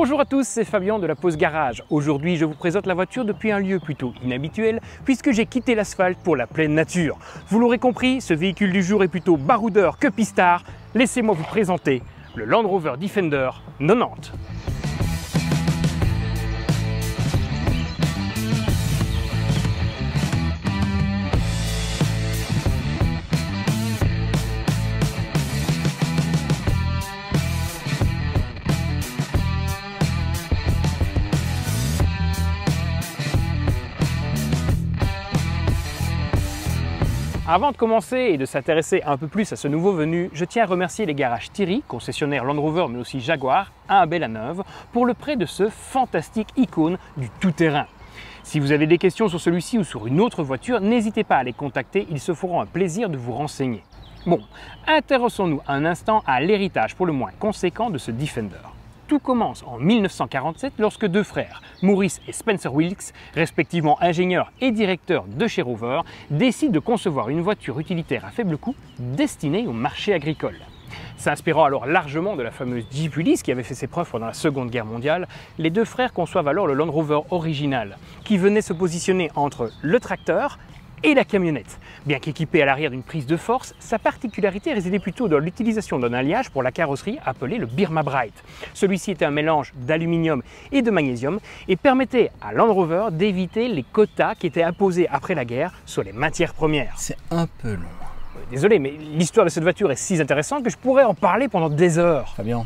Bonjour à tous, c'est Fabien de la Pause Garage. Aujourd'hui, je vous présente la voiture depuis un lieu plutôt inhabituel puisque j'ai quitté l'asphalte pour la pleine nature. Vous l'aurez compris, ce véhicule du jour est plutôt baroudeur que pistard. Laissez-moi vous présenter le Land Rover Defender 90. Avant de commencer et de s'intéresser un peu plus à ce nouveau venu, je tiens à remercier les garages Thierry, concessionnaire Land Rover mais aussi Jaguar, à Abel-la-Neuve, pour le prêt de ce fantastique icône du tout-terrain. Si vous avez des questions sur celui-ci ou sur une autre voiture, n'hésitez pas à les contacter, ils se feront un plaisir de vous renseigner. Bon, intéressons-nous un instant à l'héritage pour le moins conséquent de ce Defender. Tout commence en 1947 lorsque deux frères, Maurice et Spencer Wilkes, respectivement ingénieurs et directeurs de chez Rover, décident de concevoir une voiture utilitaire à faible coût destinée au marché agricole. S'inspirant alors largement de la fameuse Jeep Willys qui avait fait ses preuves pendant la Seconde Guerre mondiale, les deux frères conçoivent alors le Land Rover original, qui venait se positionner entre le tracteur et la camionnette. Bien qu'équipé à l'arrière d'une prise de force, sa particularité résidait plutôt dans l'utilisation d'un alliage pour la carrosserie appelé le Birma Bright. Celui-ci était un mélange d'aluminium et de magnésium et permettait à Land Rover d'éviter les quotas qui étaient imposés après la guerre sur les matières premières. C'est un peu long. Désolé, mais l'histoire de cette voiture est si intéressante que je pourrais en parler pendant des heures. Fabien,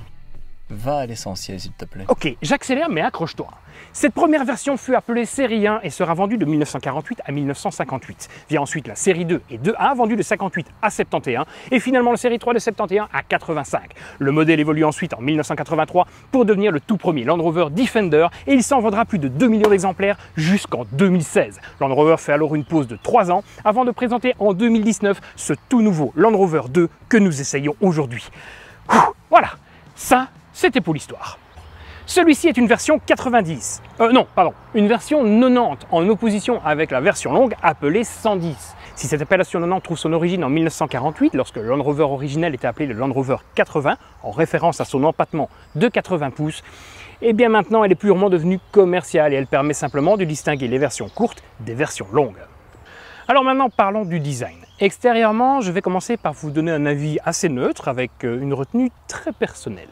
va à l'essentiel s'il te plaît. Ok, j'accélère mais accroche-toi. Cette première version fut appelée série 1 et sera vendue de 1948 à 1958. Vient ensuite la série 2 et 2A vendue de 58 à 71 et finalement la série 3 de 71 à 85. Le modèle évolue ensuite en 1983 pour devenir le tout premier Land Rover Defender et il s'en vendra plus de 2 millions d'exemplaires jusqu'en 2016. Land Rover fait alors une pause de 3 ans avant de présenter en 2019 ce tout nouveau Land Rover 2 que nous essayons aujourd'hui. Voilà, ça c'était pour l'histoire. Celui-ci est une version 90, une version 90 en opposition avec la version longue appelée 110. Si cette appellation 90 trouve son origine en 1948 lorsque le Land Rover originel était appelé le Land Rover 80 en référence à son empattement de 80 pouces, et bien maintenant elle est purement devenue commerciale et elle permet simplement de distinguer les versions courtes des versions longues. Alors maintenant parlons du design. Extérieurement, je vais commencer par vous donner un avis assez neutre avec une retenue très personnelle.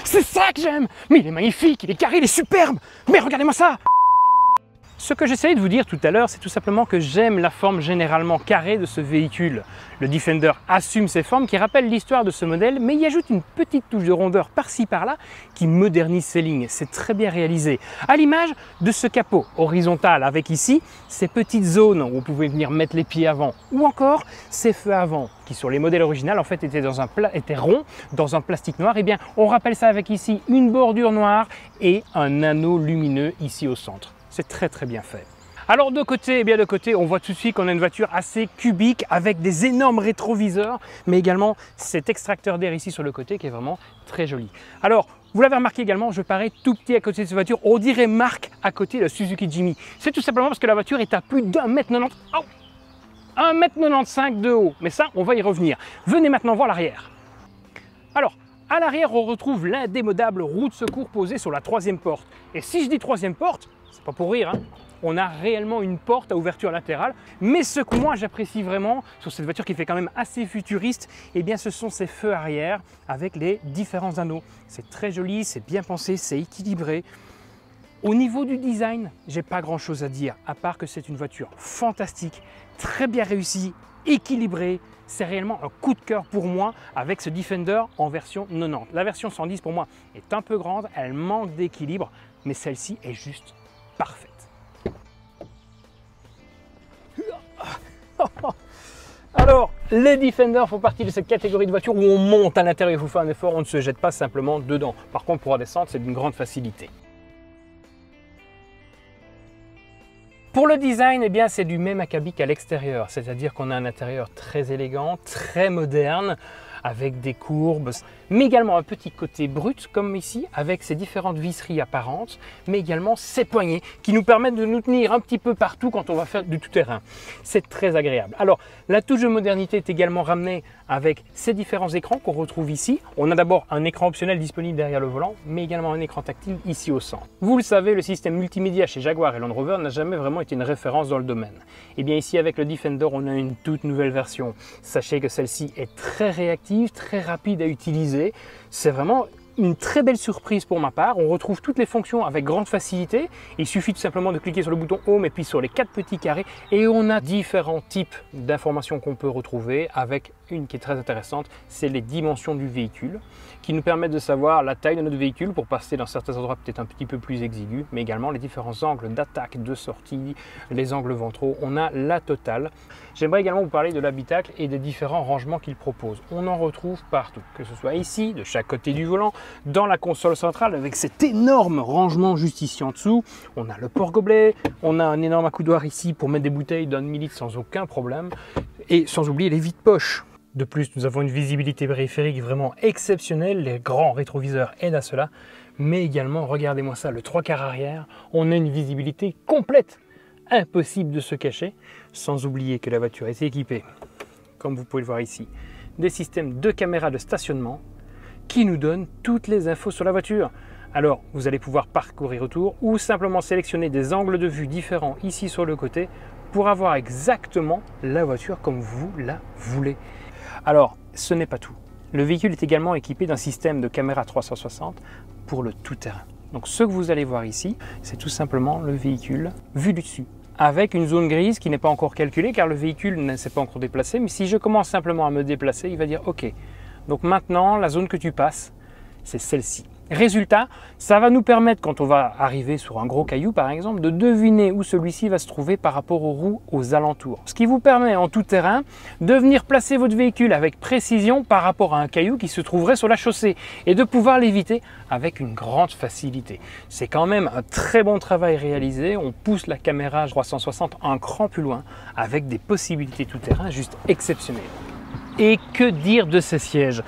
C'est ça que j'aime! Mais il est magnifique, il est carré, il est superbe! Mais regardez-moi ça! Ce que j'essayais de vous dire tout à l'heure, c'est tout simplement que j'aime la forme généralement carrée de ce véhicule. Le Defender assume ses formes qui rappellent l'histoire de ce modèle, mais y ajoute une petite touche de rondeur par-ci par-là qui modernise ses lignes. C'est très bien réalisé. À l'image de ce capot horizontal avec ici ces petites zones où vous pouvez venir mettre les pieds avant, ou encore ces feux avant qui sur les modèles originaux en fait étaient ronds dans un plastique noir. Et bien on rappelle ça avec ici une bordure noire et un anneau lumineux ici au centre. C'est très bien fait. Alors de côté, on voit tout de suite qu'on a une voiture assez cubique avec des énormes rétroviseurs, mais également cet extracteur d'air ici sur le côté qui est vraiment très joli. Alors, vous l'avez remarqué également, je parais tout petit à côté de cette voiture. On dirait Marc à côté de la Suzuki Jimny. C'est tout simplement parce que la voiture est à plus d'1,90 m. Oh, 1,95 m de haut. Mais ça, on va y revenir. Venez maintenant voir l'arrière. Alors, à l'arrière, on retrouve l'indémodable roue de secours posée sur la troisième porte. Et si je dis troisième porte, c'est pas pour rire, hein. On a réellement une porte à ouverture latérale. Mais ce que moi j'apprécie vraiment sur cette voiture qui fait quand même assez futuriste, eh bien ce sont ces feux arrière avec les différents anneaux. C'est très joli, c'est bien pensé, c'est équilibré. Au niveau du design, j'ai pas grand chose à dire, à part que c'est une voiture fantastique, très bien réussie, équilibrée. C'est réellement un coup de cœur pour moi avec ce Defender en version 90. La version 110 pour moi est un peu grande, elle manque d'équilibre, mais celle-ci est juste parfaite. Alors, les Defender font partie de cette catégorie de voitures où on monte à l'intérieur, il faut faire un effort, on ne se jette pas simplement dedans. Par contre, pour redescendre, c'est d'une grande facilité. Pour le design, eh bien, c'est du même acabit qu'à l'extérieur, c'est-à-dire qu'on a un intérieur très élégant, très moderne, avec des courbes, mais également un petit côté brut comme ici, avec ces différentes visseries apparentes, mais également ces poignées qui nous permettent de nous tenir un petit peu partout quand on va faire du tout-terrain. C'est très agréable. Alors, la touche de modernité est également ramenée avec ces différents écrans qu'on retrouve ici. On a d'abord un écran optionnel disponible derrière le volant, mais également un écran tactile ici au centre. Vous le savez, le système multimédia chez Jaguar et Land Rover n'a jamais vraiment été une référence dans le domaine. Et bien ici, avec le Defender, on a une toute nouvelle version. Sachez que celle-ci est très réactive, très rapide à utiliser. C'est vraiment une très belle surprise pour ma part. On retrouve toutes les fonctions avec grande facilité. Il suffit tout simplement de cliquer sur le bouton Home et puis sur les 4 petits carrés et on a différents types d'informations qu'on peut retrouver avec une qui est très intéressante, c'est les dimensions du véhicule qui nous permettent de savoir la taille de notre véhicule pour passer dans certains endroits peut-être un petit peu plus exigus, mais également les différents angles d'attaque, de sortie, les angles ventraux. On a la totale. J'aimerais également vous parler de l'habitacle et des différents rangements qu'il propose. On en retrouve partout, que ce soit ici, de chaque côté du volant, dans la console centrale avec cet énorme rangement juste ici en dessous. On a le porte-gobelet, on a un énorme accoudoir ici pour mettre des bouteilles d'un demi-litre sans aucun problème, et sans oublier les vides-poches. De plus, nous avons une visibilité périphérique vraiment exceptionnelle, les grands rétroviseurs aident à cela, mais également, regardez-moi ça, le 3/4 arrière, on a une visibilité complète, impossible de se cacher, sans oublier que la voiture est équipée, comme vous pouvez le voir ici, des systèmes de caméras de stationnement qui nous donnent toutes les infos sur la voiture. Alors, vous allez pouvoir parcourir autour ou simplement sélectionner des angles de vue différents ici sur le côté pour avoir exactement la voiture comme vous la voulez. Alors, ce n'est pas tout. Le véhicule est également équipé d'un système de caméra 360 pour le tout-terrain. Donc ce que vous allez voir ici, c'est tout simplement le véhicule vu du dessus, avec une zone grise qui n'est pas encore calculée car le véhicule ne s'est pas encore déplacé. Mais si je commence simplement à me déplacer, il va dire OK. Donc maintenant, la zone que tu passes, c'est celle-ci. Résultat, ça va nous permettre, quand on va arriver sur un gros caillou par exemple, de deviner où celui-ci va se trouver par rapport aux roues aux alentours. Ce qui vous permet en tout terrain de venir placer votre véhicule avec précision par rapport à un caillou qui se trouverait sur la chaussée et de pouvoir l'éviter avec une grande facilité. C'est quand même un très bon travail réalisé. On pousse la caméra 360 un cran plus loin avec des possibilités tout terrain juste exceptionnelles. Et que dire de ces sièges?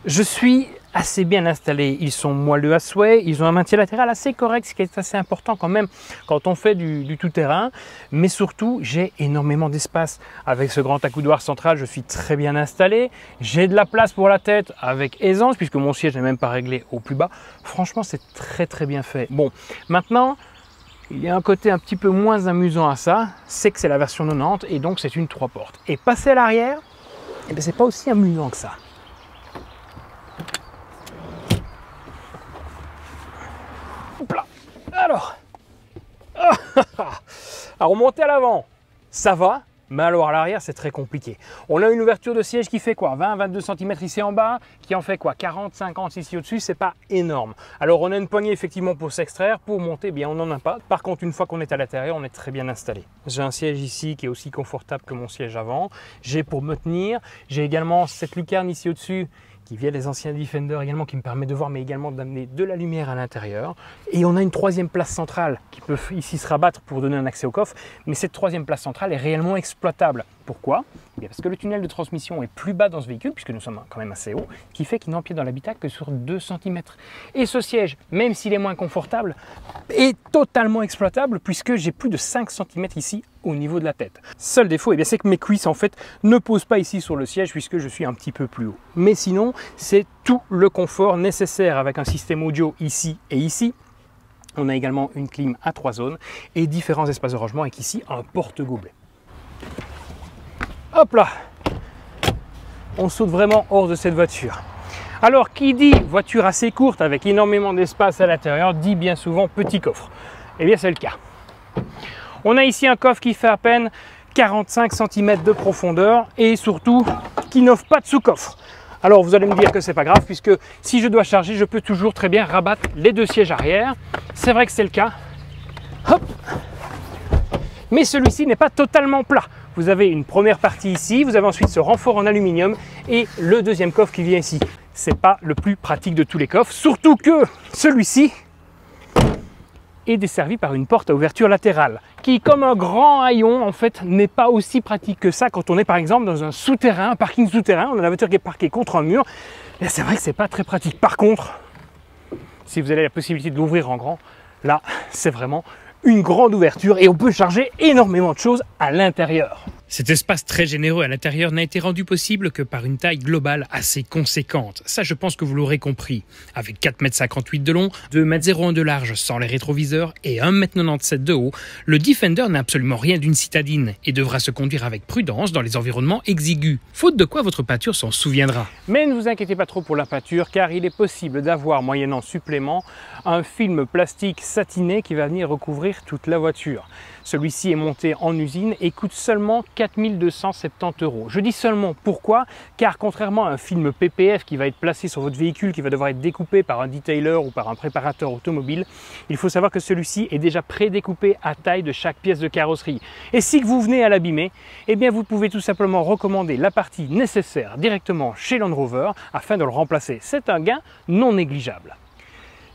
Je suis assez bien installés, ils sont moelleux à souhait, ils ont un maintien latéral assez correct, ce qui est assez important quand même quand on fait du tout-terrain, mais surtout j'ai énormément d'espace avec ce grand accoudoir central, je suis très bien installé, j'ai de la place pour la tête avec aisance puisque mon siège n'est même pas réglé au plus bas. Franchement, c'est très bien fait. Bon, maintenant il y a un côté un petit peu moins amusant à ça, c'est que c'est la version 90 et donc c'est une 3 portes. Et passer à l'arrière, eh bien, c'est pas aussi amusant que ça. Alors remonter à l'avant, ça va, mais alors à l'arrière c'est très compliqué. On a une ouverture de siège qui fait quoi, 20-22 cm ici en bas, qui en fait quoi, 40-50 ici au-dessus, c'est pas énorme. Alors on a une poignée effectivement pour s'extraire, pour monter, bien on n'en a pas. Par contre, une fois qu'on est à l'intérieur, on est très bien installé. J'ai un siège ici qui est aussi confortable que mon siège avant. J'ai pour me tenir, j'ai également cette lucarne ici au-dessus qui vient des anciens Defender également, qui me permet de voir, mais également d'amener de la lumière à l'intérieur. Et on a une troisième place centrale qui peut ici se rabattre pour donner un accès au coffre, mais cette troisième place centrale est réellement exploitable. Pourquoi? Eh bien parce que le tunnel de transmission est plus bas dans ce véhicule, puisque nous sommes quand même assez haut, ce qui fait qu'il n'empiète dans l'habitacle que sur 2 cm. Et ce siège, même s'il est moins confortable, est totalement exploitable, puisque j'ai plus de 5 cm ici au niveau de la tête. Seul défaut, eh c'est que mes cuisses en fait ne posent pas ici sur le siège puisque je suis un petit peu plus haut. Mais sinon, c'est tout le confort nécessaire avec un système audio ici et ici. On a également une clim à 3 zones et différents espaces de rangement avec ici un porte-gobelet. Hop là! On saute vraiment hors de cette voiture. Alors, qui dit voiture assez courte avec énormément d'espace à l'intérieur dit bien souvent petit coffre. Eh bien, c'est le cas. On a ici un coffre qui fait à peine 45 cm de profondeur et surtout qui n'offre pas de sous-coffre. Alors vous allez me dire que c'est pas grave puisque si je dois charger, je peux toujours très bien rabattre les 2 sièges arrière. C'est vrai que c'est le cas. Hop. Mais celui-ci n'est pas totalement plat. Vous avez une première partie ici, vous avez ensuite ce renfort en aluminium et le deuxième coffre qui vient ici. C'est pas le plus pratique de tous les coffres, surtout que celui-ci est desservi par une porte à ouverture latérale qui, comme un grand haillon, en fait, n'est pas aussi pratique que ça quand on est par exemple dans un souterrain, un parking souterrain, on a la voiture qui est parquée contre un mur. Et c'est vrai que c'est pas très pratique. Par contre, si vous avez la possibilité de l'ouvrir en grand, là, c'est vraiment une grande ouverture et on peut charger énormément de choses à l'intérieur. Cet espace très généreux à l'intérieur n'a été rendu possible que par une taille globale assez conséquente. Ça, je pense que vous l'aurez compris. Avec 4,58 m de long, 2,01 m de large sans les rétroviseurs et 1,97 m de haut, le Defender n'a absolument rien d'une citadine et devra se conduire avec prudence dans les environnements exigus. Faute de quoi votre pâture s'en souviendra. Mais ne vous inquiétez pas trop pour la pâture, car il est possible d'avoir, moyennant supplément, un film plastique satiné qui va venir recouvrir toute la voiture. Celui-ci est monté en usine et coûte seulement 4 270 €. Je dis seulement pourquoi, car contrairement à un film PPF qui va être placé sur votre véhicule, qui va devoir être découpé par un detailer ou par un préparateur automobile, il faut savoir que celui-ci est déjà prédécoupé à taille de chaque pièce de carrosserie. Et si vous venez à l'abîmer, eh bien vous pouvez tout simplement recommander la partie nécessaire directement chez Land Rover afin de le remplacer. C'est un gain non négligeable.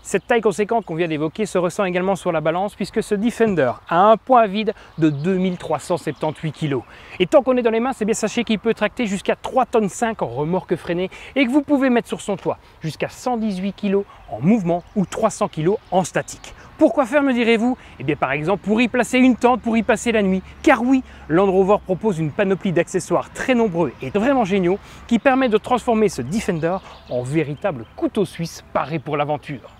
Cette taille conséquente qu'on vient d'évoquer se ressent également sur la balance puisque ce Defender a un poids vide de 2378 kg. Et tant qu'on est dans les mains, c'est bien sachez qu'il peut tracter jusqu'à 3,5 tonnes en remorque freinée et que vous pouvez mettre sur son toit jusqu'à 118 kg en mouvement ou 300 kg en statique. Pourquoi faire, me direz-vous? Eh bien par exemple pour y placer une tente, pour y passer la nuit. Car oui, Land Rover propose une panoplie d'accessoires très nombreux et vraiment géniaux qui permet de transformer ce Defender en véritable couteau suisse paré pour l'aventure.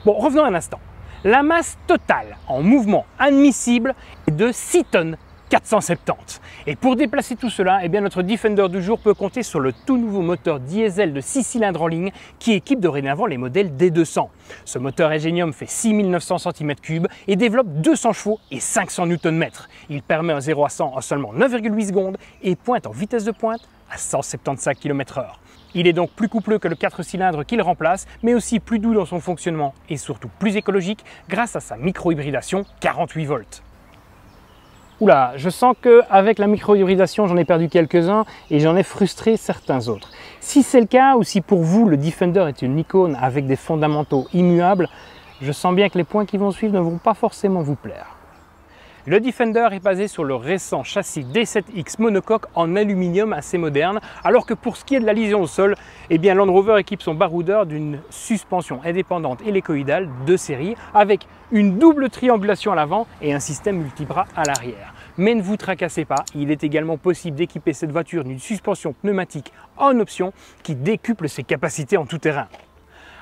Bon, revenons un instant. La masse totale en mouvement admissible est de 6 tonnes 470. Et pour déplacer tout cela, eh bien notre Defender du jour peut compter sur le tout nouveau moteur diesel de 6 cylindres en ligne qui équipe dorénavant les modèles D200. Ce moteur Engenium fait 6900 cm3 et développe 200 chevaux et 500 Nm. Il permet un 0 à 100 en seulement 9,8 secondes et pointe en vitesse de pointe à 175 km/h. Il est donc plus coupleux que le 4 cylindres qu'il remplace, mais aussi plus doux dans son fonctionnement et surtout plus écologique grâce à sa micro-hybridation 48 volts. Oula, je sens qu'avec la micro-hybridation, j'en ai perdu quelques-uns et j'en ai frustré certains autres. Si c'est le cas ou si pour vous le Defender est une icône avec des fondamentaux immuables, je sens bien que les points qui vont suivre ne vont pas forcément vous plaire. Le Defender est basé sur le récent châssis D7X monocoque en aluminium assez moderne, alors que pour ce qui est de la liaison au sol, eh bien Land Rover équipe son baroudeur d'une suspension indépendante hélicoïdale de série avec une double triangulation à l'avant et un système multibras à l'arrière. Mais ne vous tracassez pas, il est également possible d'équiper cette voiture d'une suspension pneumatique en option qui décuple ses capacités en tout-terrain.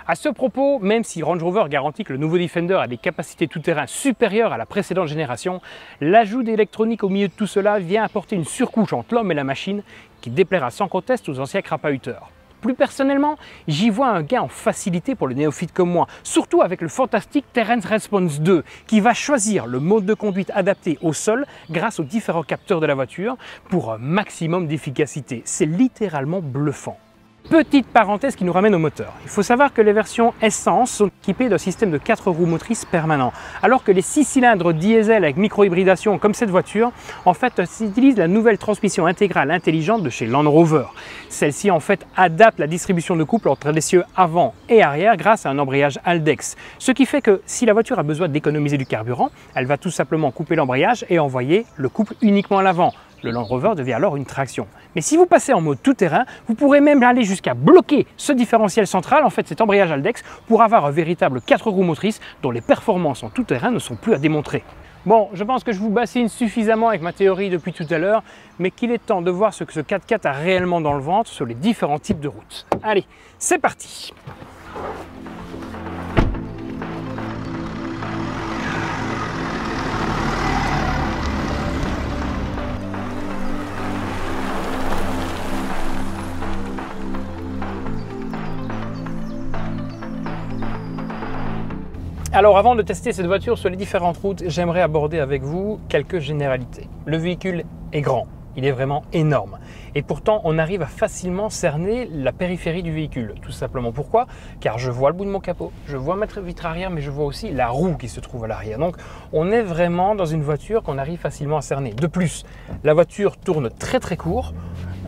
À ce propos, même si Range Rover garantit que le nouveau Defender a des capacités tout-terrain supérieures à la précédente génération, l'ajout d'électronique au milieu de tout cela vient apporter une surcouche entre l'homme et la machine qui déplaira sans conteste aux anciens crapahuteurs. Plus personnellement, j'y vois un gain en facilité pour le néophyte comme moi, surtout avec le fantastique Terrain Response 2 qui va choisir le mode de conduite adapté au sol grâce aux différents capteurs de la voiture pour un maximum d'efficacité. C'est littéralement bluffant. Petite parenthèse qui nous ramène au moteur. Il faut savoir que les versions essence sont équipées d'un système de 4 roues motrices permanent, alors que les 6 cylindres diesel avec micro-hybridation comme cette voiture, en fait, utilisent la nouvelle transmission intégrale intelligente de chez Land Rover. Celle-ci, en fait, adapte la distribution de couple entre les essieux avant et arrière grâce à un embrayage Haldex. Ce qui fait que si la voiture a besoin d'économiser du carburant, elle va tout simplement couper l'embrayage et envoyer le couple uniquement à l'avant. Le Land Rover devient alors une traction. Mais si vous passez en mode tout-terrain, vous pourrez même aller jusqu'à bloquer ce différentiel central, en fait cet embrayage Haldex, pour avoir un véritable 4 roues motrices dont les performances en tout-terrain ne sont plus à démontrer. Bon, je pense que je vous bassine suffisamment avec ma théorie depuis tout à l'heure, mais qu'il est temps de voir ce que ce 4x4 a réellement dans le ventre sur les différents types de routes. Allez, c'est parti! Alors avant de tester cette voiture sur les différentes routes, j'aimerais aborder avec vous quelques généralités. Le véhicule est grand, il est vraiment énorme. Et pourtant, on arrive à facilement cerner la périphérie du véhicule. Tout simplement pourquoi? Car je vois le bout de mon capot, je vois ma vitre arrière, mais je vois aussi la roue qui se trouve à l'arrière. Donc on est vraiment dans une voiture qu'on arrive facilement à cerner. De plus, la voiture tourne très court.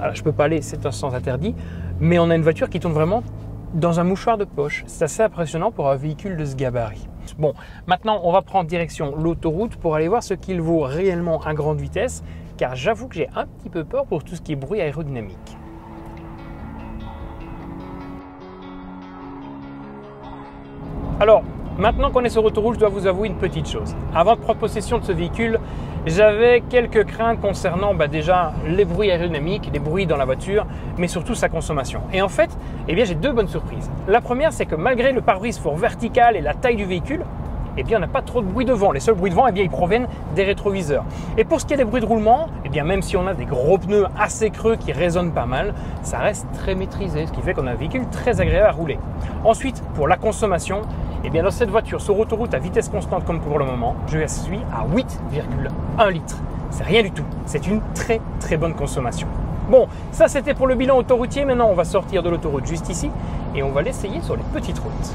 Alors, je ne peux pas aller, c'est un sens interdit, mais on a une voiture qui tourne vraiment dans un mouchoir de poche. C'est assez impressionnant pour un véhicule de ce gabarit. Bon, maintenant on va prendre direction l'autoroute pour aller voir ce qu'il vaut réellement à grande vitesse, car j'avoue que j'ai un petit peu peur pour tout ce qui est bruit aérodynamique. Alors, maintenant qu'on est sur autoroute, je dois vous avouer une petite chose. Avant de prendre possession de ce véhicule, j'avais quelques craintes concernant déjà les bruits aérodynamiques, les bruits dans la voiture, mais surtout sa consommation. Et en fait, j'ai deux bonnes surprises. La première, c'est que malgré le pare-brise fort vertical et la taille du véhicule, on n'a pas trop de bruit de vent. Les seuls bruits de vent, ils proviennent des rétroviseurs. Et pour ce qui est des bruits de roulement, même si on a des gros pneus assez creux qui résonnent pas mal, ça reste très maîtrisé, ce qui fait qu'on a un véhicule très agréable à rouler. Ensuite, pour la consommation, dans cette voiture sur autoroute à vitesse constante comme pour le moment, je suis à 8,1 litres. C'est rien du tout. C'est une très très bonne consommation. Bon, ça c'était pour le bilan autoroutier. Maintenant, on va sortir de l'autoroute juste ici et on va l'essayer sur les petites routes.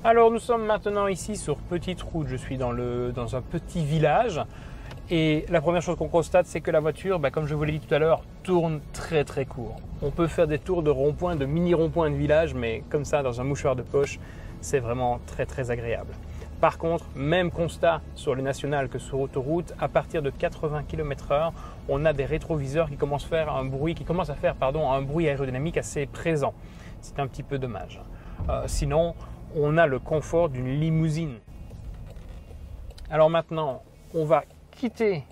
Alors nous sommes maintenant ici sur petite route, je suis dans un petit village et la première chose qu'on constate c'est que la voiture, comme je vous l'ai dit tout à l'heure, tourne très très court. On peut faire des tours de rond-point, de mini rond-point de village, mais comme ça dans un mouchoir de poche, c'est vraiment très très agréable. Par contre, même constat sur les nationales que sur autoroute, à partir de 80 km/h, on a des rétroviseurs qui commencent à faire un bruit aérodynamique assez présent. C'est un petit peu dommage. Sinon, on a le confort d'une limousine. Alors maintenant, on va quitter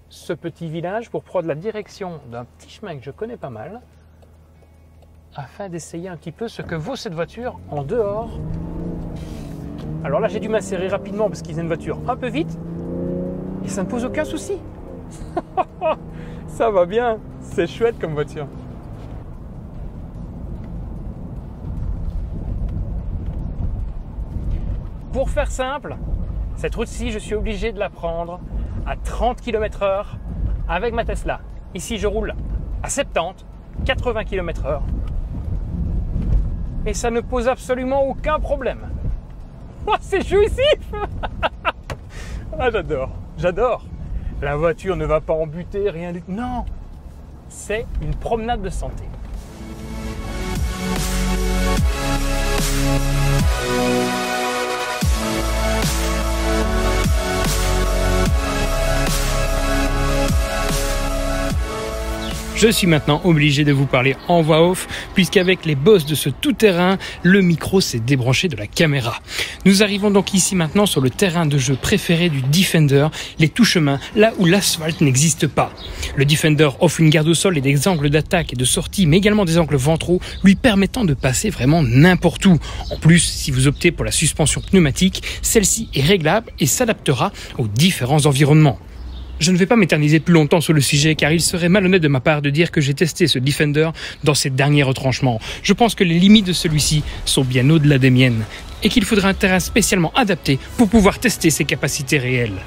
ce petit village pour prendre la direction d'un petit chemin que je connais pas mal afin d'essayer un petit peu ce que vaut cette voiture en dehors. Alors là, j'ai dû m'insérer rapidement parce qu'ils ont une voiture un peu vite et ça ne pose aucun souci. Ça va bien, c'est chouette comme voiture. Pour faire simple, cette route-ci, je suis obligé de la prendre à 30 km/h avec ma Tesla. Ici, je roule à 70, 80 km/h. Et ça ne pose absolument aucun problème. Oh, c'est jouissif. Ah, j'adore. La voiture ne va pas en buter, rien du tout. Non, c'est une promenade de santé. Je suis maintenant obligé de vous parler en voix off, puisqu'avec les bosses de ce tout-terrain, le micro s'est débranché de la caméra. Nous arrivons donc ici maintenant sur le terrain de jeu préféré du Defender, les tout-chemins, là où l'asphalte n'existe pas. Le Defender offre une garde au sol et des angles d'attaque et de sortie, mais également des angles ventraux, lui permettant de passer vraiment n'importe où. En plus, si vous optez pour la suspension pneumatique, celle-ci est réglable et s'adaptera aux différents environnements. Je ne vais pas m'éterniser plus longtemps sur le sujet car il serait malhonnête de ma part de dire que j'ai testé ce Defender dans ses derniers retranchements. Je pense que les limites de celui-ci sont bien au-delà des miennes et qu'il faudra un terrain spécialement adapté pour pouvoir tester ses capacités réelles.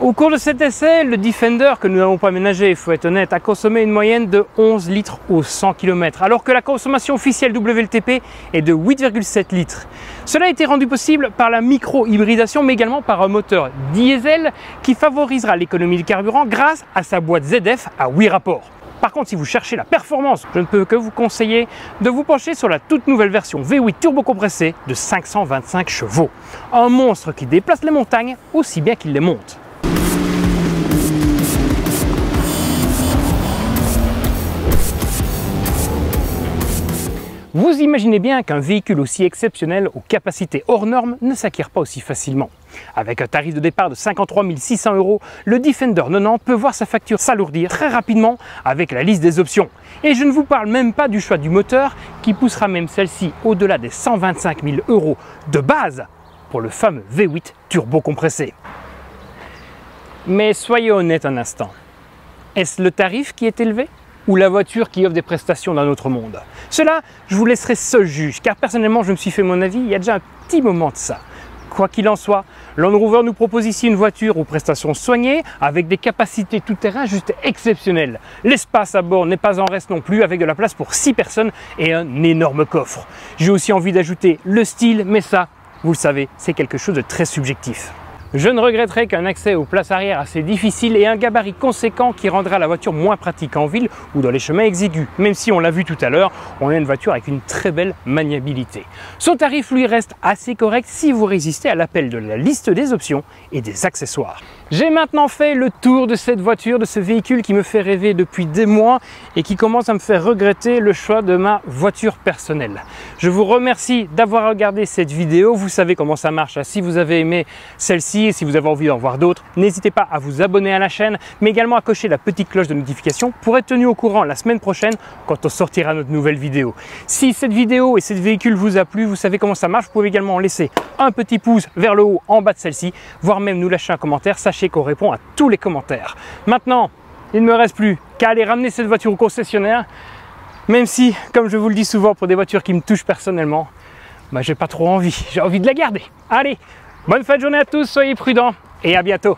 Au cours de cet essai, le Defender que nous n'avons pas aménagé, il faut être honnête, a consommé une moyenne de 11 litres au 100 km, alors que la consommation officielle WLTP est de 8,7 litres. Cela a été rendu possible par la micro-hybridation, mais également par un moteur diesel qui favorisera l'économie de carburant grâce à sa boîte ZF à 8 rapports. Par contre, si vous cherchez la performance, je ne peux que vous conseiller de vous pencher sur la toute nouvelle version V8 turbocompressée de 525 chevaux. Un monstre qui déplace les montagnes aussi bien qu'il les monte. Vous imaginez bien qu'un véhicule aussi exceptionnel aux capacités hors normes ne s'acquiert pas aussi facilement. Avec un tarif de départ de 53 600 €, le Defender 90 peut voir sa facture s'alourdir très rapidement avec la liste des options. Et je ne vous parle même pas du choix du moteur qui poussera même celle-ci au-delà des 125 000 € de base pour le fameux V8 turbo-compressé. Mais soyez honnête un instant, est-ce le tarif qui est élevé ? Ou la voiture qui offre des prestations d'un autre monde? Cela, je vous laisserai seul juge, car personnellement, je me suis fait mon avis il y a déjà un petit moment de ça. Quoi qu'il en soit, Land Rover nous propose ici une voiture aux prestations soignées, avec des capacités tout-terrain juste exceptionnelles. L'espace à bord n'est pas en reste non plus, avec de la place pour 6 personnes et un énorme coffre. J'ai aussi envie d'ajouter le style, mais ça, vous le savez, c'est quelque chose de très subjectif. Je ne regretterai qu'un accès aux places arrière assez difficile et un gabarit conséquent qui rendra la voiture moins pratique en ville ou dans les chemins exigus, même si on l'a vu tout à l'heure, on a une voiture avec une très belle maniabilité. Son tarif lui reste assez correct si vous résistez à l'appel de la liste des options et des accessoires. J'ai maintenant fait le tour de cette voiture, de ce véhicule qui me fait rêver depuis des mois et qui commence à me faire regretter le choix de ma voiture personnelle. Je vous remercie d'avoir regardé cette vidéo, vous savez comment ça marche. Si vous avez aimé celle-ci et si vous avez envie d'en voir d'autres, n'hésitez pas à vous abonner à la chaîne, mais également à cocher la petite cloche de notification pour être tenu au courant la semaine prochaine quand on sortira notre nouvelle vidéo. Si cette vidéo et cette véhicule vous a plu, vous savez comment ça marche, vous pouvez également laisser un petit pouce vers le haut en bas de celle-ci, voire même nous lâcher un commentaire. Sachez qu'on répond à tous les commentaires. Maintenant, il ne me reste plus qu'à aller ramener cette voiture au concessionnaire, même si, comme je vous le dis souvent, pour des voitures qui me touchent personnellement, j'ai pas trop envie, j'ai envie de la garder. Allez, bonne fin de journée à tous, soyez prudents et à bientôt.